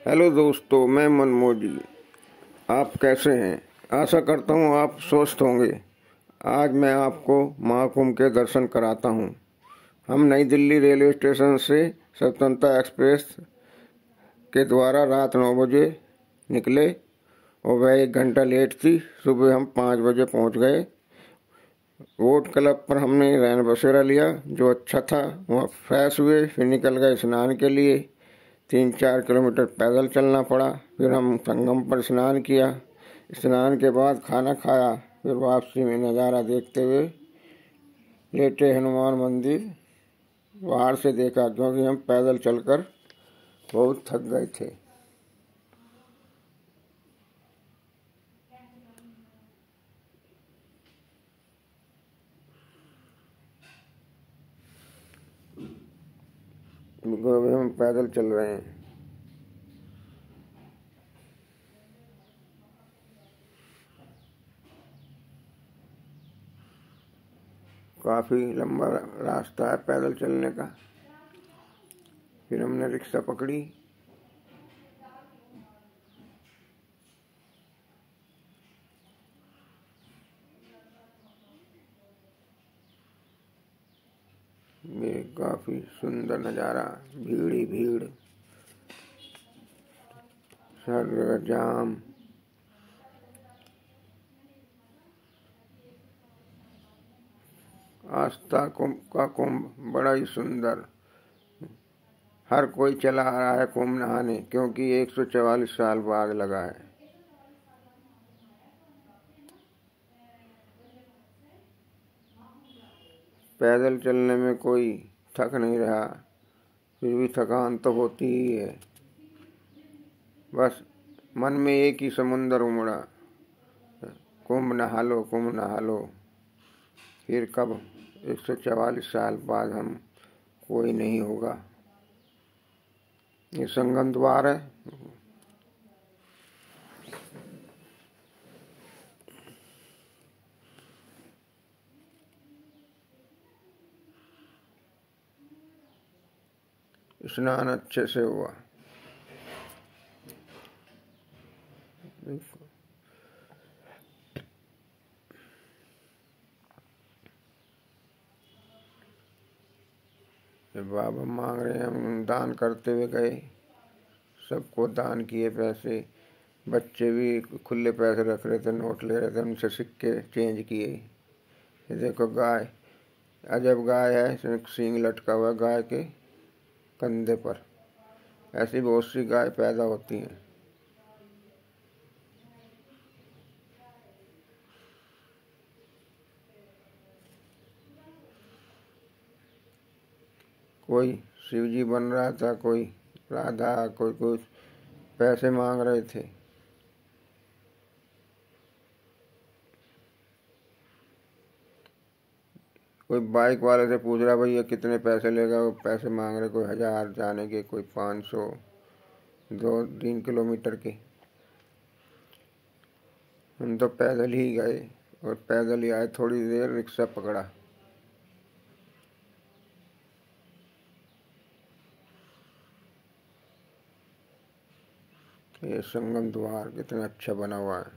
Hello दोस्तों, मैं मनमोजी। आप कैसे हैं? आशा करता हूँ आप स्वस्थ होंगे। आज मैं आपको महाकुंभ के दर्शन कराता हूँ। हम नई दिल्ली रेलवे स्टेशन से स्वतंत्रता एक्सप्रेस के द्वारा रात 9 बजे निकले और वह 1 घंटा लेट थी। सुबह हम 5 बजे पहुँच गए। वोट क्लब पर हमने रैन बसेरा लिया जो अच्छा था। वहाँ फ्रेश हुए, फिर निकल गए स्नान के लिए। 3-4 किलोमीटर पैदल चलना पड़ा। फिर हम संगम पर स्नान किया। स्नान के बाद खाना खाया। फिर वापसी में नज़ारा देखते हुए लेटे हनुमान मंदिर बाहर से देखा, क्योंकि हम पैदल चलकर बहुत थक गए थे। अभी हम पैदल चल रहे हैं। काफ़ी लंबा रास्ता है पैदल चलने का। फिर हमने रिक्शा पकड़ी। ये काफ़ी सुंदर नज़ारा, भीड़ ही भीड़, हर जगह जाम। आस्था का कुंभ बड़ा ही सुंदर। हर कोई चला आ रहा है कुंभ नहाने, क्योंकि 144 साल बाद लगा है। पैदल चलने में कोई थक नहीं रहा, फिर भी थकान तो होती ही है। बस मन में एक ही समुंदर उमड़ा, कुंभ नहा लो, कुंभ नहा लो। फिर कब 144 साल बाद हम कोई नहीं होगा। ये संगम द्वार है। स्नान अच्छे से हुआ। बाबा मांग रहे हैं, हम दान करते हुए गए। सबको दान किए पैसे। बच्चे भी खुले पैसे रख रहे थे, नोट ले रहे थे, उनसे सिक्के चेंज किए। ये देखो गाय, अजब गाय है, इसमें सींग लटका हुआ गाय के कंधे पर। ऐसी बहुत सी गाय पैदा होती हैं। कोई शिव जी बन रहा था, कोई राधा, कोई कुछ पैसे मांग रहे थे। कोई बाइक वाले से पूछ रहा, भैया कितने पैसे लेगा? वो पैसे मांग रहे, कोई 1000 जाने के, कोई 500, 2-3 किलोमीटर के। हम तो पैदल ही गए और पैदल ही आए। थोड़ी देर रिक्शा पकड़ा। ये संगम द्वार कितना अच्छा बना हुआ है।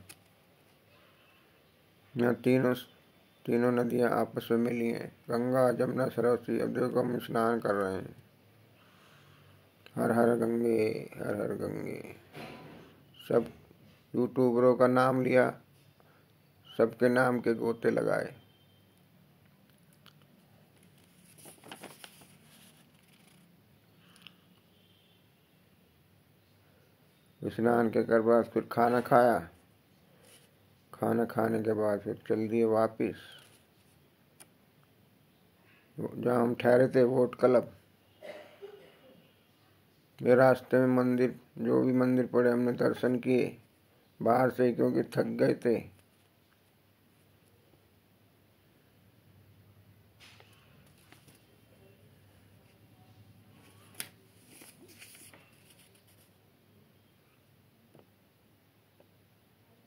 यहाँ तीनों नदियाँ आपस में मिली हैं, गंगा, जमुना, सरस्वती। अब देखो हम स्नान कर रहे हैं। हर हर गंगे, हर हर गंगे। सब यूट्यूबरों का नाम लिया, सबके नाम के गोते लगाए। स्नान के कर बाद फिर खाना खाया। खाना खाने के बाद फिर चल दिए वापिस जहाँ हम ठहरे थे, वोट क्लब। ये रास्ते में मंदिर, जो भी मंदिर पड़े हमने दर्शन किए बाहर से ही, क्योंकि थक गए थे।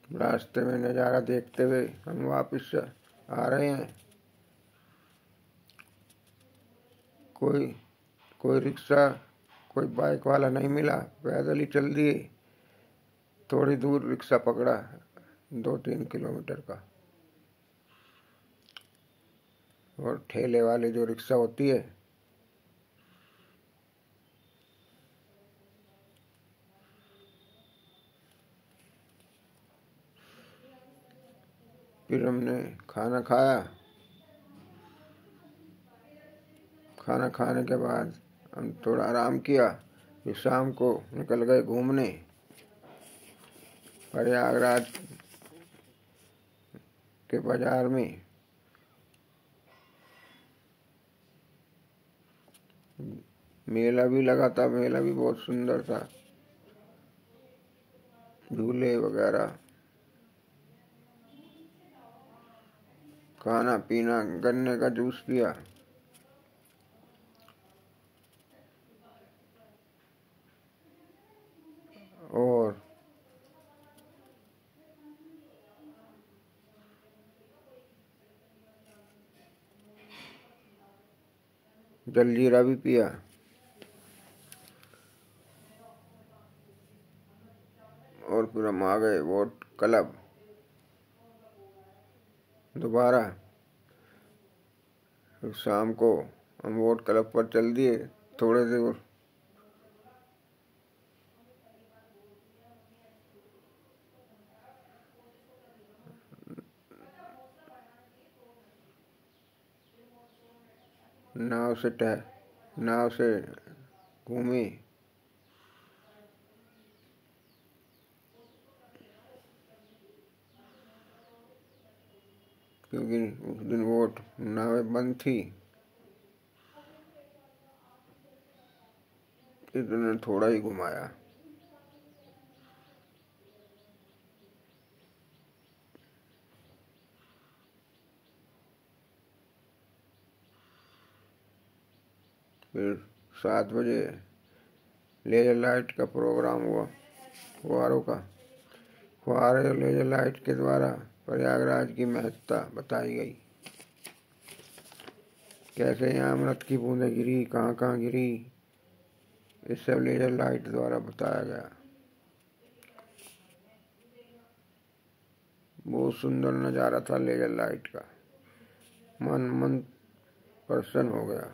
रास्ते में नज़ारा देखते हुए हम वापस आ रहे हैं। कोई रिक्शा, कोई बाइक वाला नहीं मिला, पैदल ही चल दिए। थोड़ी दूर रिक्शा पकड़ा, 2-3 किलोमीटर का। और ठेले वाले जो रिक्शा होती है, फिर हमने खाना खाया। खाना खाने के बाद हम थोड़ा आराम किया, फिर शाम को निकल गए घूमने प्रयागराज के बाजार में। मेला भी लगा था, मेला भी बहुत सुंदर था, झूले वगैरह, खाना पीना, गन्ने का जूस पिया। और जलजीरा भी पिया। और फिर हम आ गए वोट क्लब दोबारा। फिर शाम को हम वोट क्लब पर चल दिए थोड़े दूर। नाव से घूमे, क्योंकि उस दिन वोट नावें बंद थी, इतने थोड़ा ही घुमाया। फिर 7 बजे लेजर लाइट का प्रोग्राम हुआ, फुहारों का। फुहारे लेजर लाइट के द्वारा प्रयागराज की महत्ता बताई गई, कैसे यहाँ अमृत की बूंदें गिरी, कहाँ कहाँ गिरी, इस सब लेजर लाइट द्वारा बताया गया। बहुत सुंदर नज़ारा था लेजर लाइट का, मन प्रसन्न हो गया।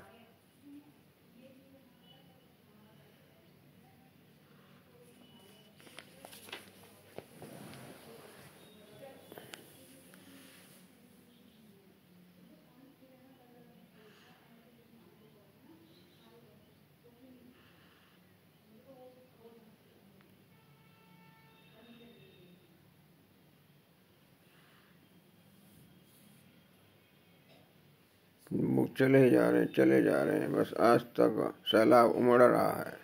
चले जा रहे हैं, बस आज तक सैलाब उमड़ रहा है।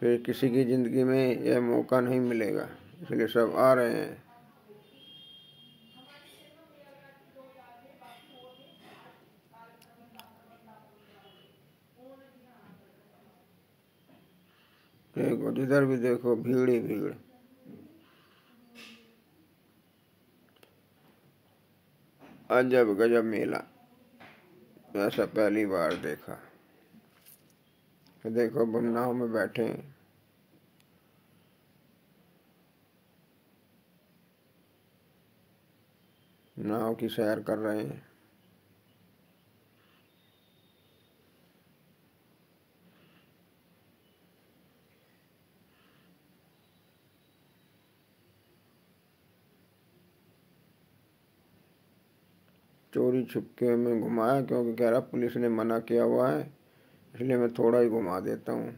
फिर किसी की जिंदगी में यह मौका नहीं मिलेगा, इसलिए सब आ रहे हैं। देखो, जिधर भी देखो भीड़ ही भीड़। अजब गजब मेला, ऐसा पहली बार देखा। देखो, हम नाव में बैठे हैं, नाव की सैर कर रहे हैं। चोरी छुपके में घुमाया, क्योंकि कह रहा पुलिस ने मना किया हुआ है, इसलिए मैं थोड़ा ही घुमा देता हूँ।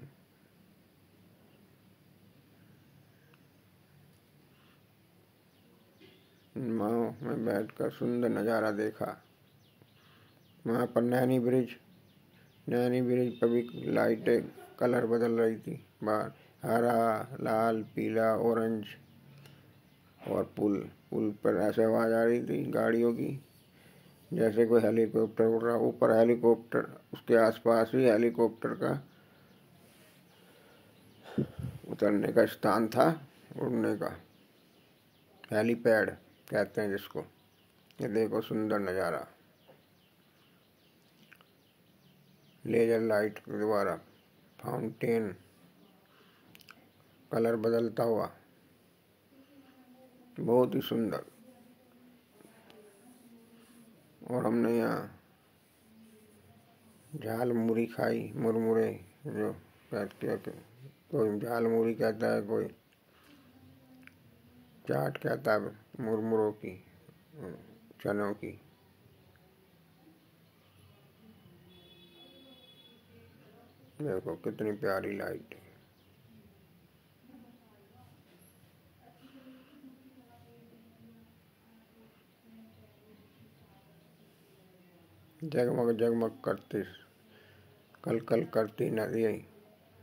नाव में बैठकर सुंदर नज़ारा देखा। वहाँ पर नैनी ब्रिज पर भी लाइटें कलर बदल रही थी, बाहर हरा, लाल, पीला, ऑरेंज। और पुल पर ऐसे आवाज़ आ रही थी गाड़ियों की, जैसे कोई हेलीकॉप्टर उड़ रहा। ऊपर हेलीकॉप्टर, उसके आसपास ही हेलीकॉप्टर का उतरने का स्थान था, उड़ने का हेलीपैड कहते हैं जिसको। ये देखो सुंदर नज़ारा लेजर लाइट के द्वारा फाउंटेन, कलर बदलता हुआ, बहुत ही सुंदर। और हमने यहाँ झाल मुड़ी खाई, मुरमुरे, जो कहते हैं, कोई झाल मुड़ी कहता है, कोई चाट कहता है, मुरमुरों की, चनों की। देखो कितनी प्यारी लाइट है। जगमग जगमग करती, कल कल करती नदी,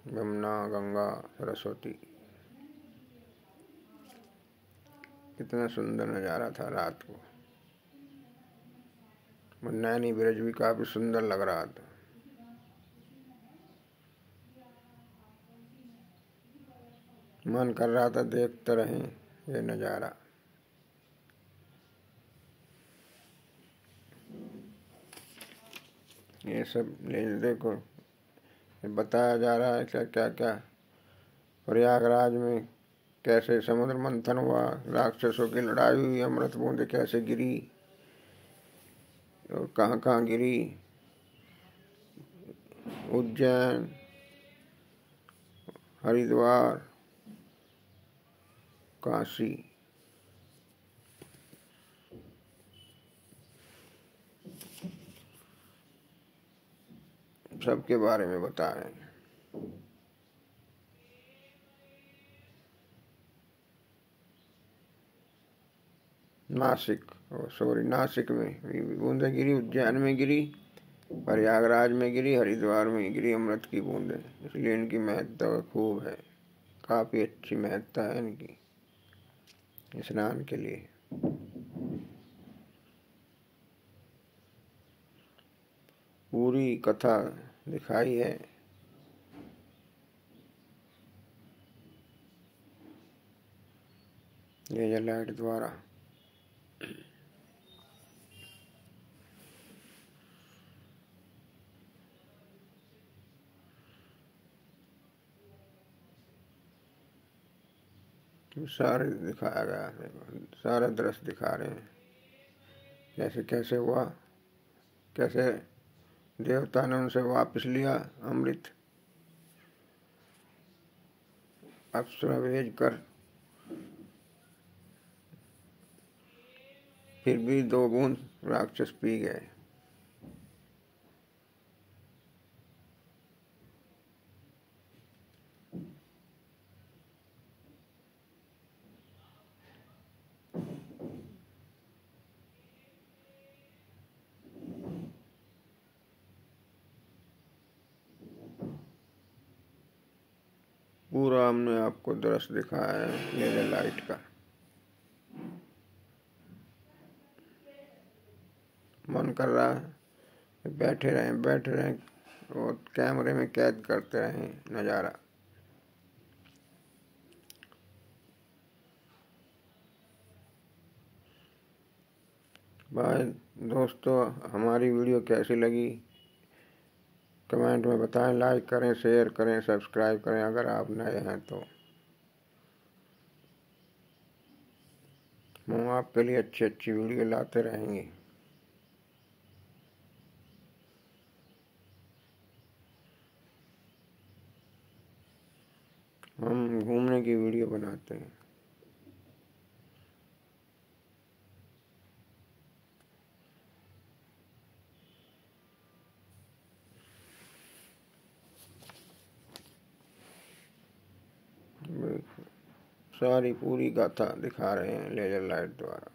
यमुना गंगा सरस्वती। कितना सुंदर नज़ारा था रात को। नैनी ब्रिज भी काफी सुंदर लग रहा था। मन कर रहा था देखते रहें ये नज़ारा। ये सब देखो, बताया जा रहा है क्या क्या क्या प्रयागराज में कैसे समुद्र मंथन हुआ, राक्षसों की लड़ाई हुई, अमृत बूंदें कैसे गिरी और कहाँ कहाँ गिरी। उज्जैन, हरिद्वार, काशी, सबके बारे में बता रहे हैं। नासिक में बूंदें गिरी, उज्जैन में गिरी, प्रयागराज में गिरी, हरिद्वार में गिरी अमृत की बूंदें। इसलिए इनकी महत्ता खूब है, काफ़ी अच्छी महत्ता है इनकी स्नान के लिए। पूरी कथा दिखाई है। लेजर लाइट द्वारा। सारे दिखाया गया है, सारा दृश्य दिखा रहे हैं कैसे कैसे हुआ, कैसे देवता ने उनसे वापस लिया अमृत, अप्सरा भेज कर। फिर भी 2 बूंद राक्षस पी गए। पूरा हमने आपको दृश्य दिखाया है लेजर लाइट का। मन कर रहा है बैठे रहें और कैमरे में कैद करते रहें नज़ारा। भाई दोस्तों, हमारी वीडियो कैसी लगी कमेंट में बताएं। लाइक करें, शेयर करें, सब्सक्राइब करें अगर आप नए हैं तो। हम आपके लिए अच्छी अच्छी वीडियो लाते रहेंगे। हम घूमने की वीडियो बनाते हैं। सारी पूरी गाथा दिखा रहे हैं लेजर लाइट द्वारा।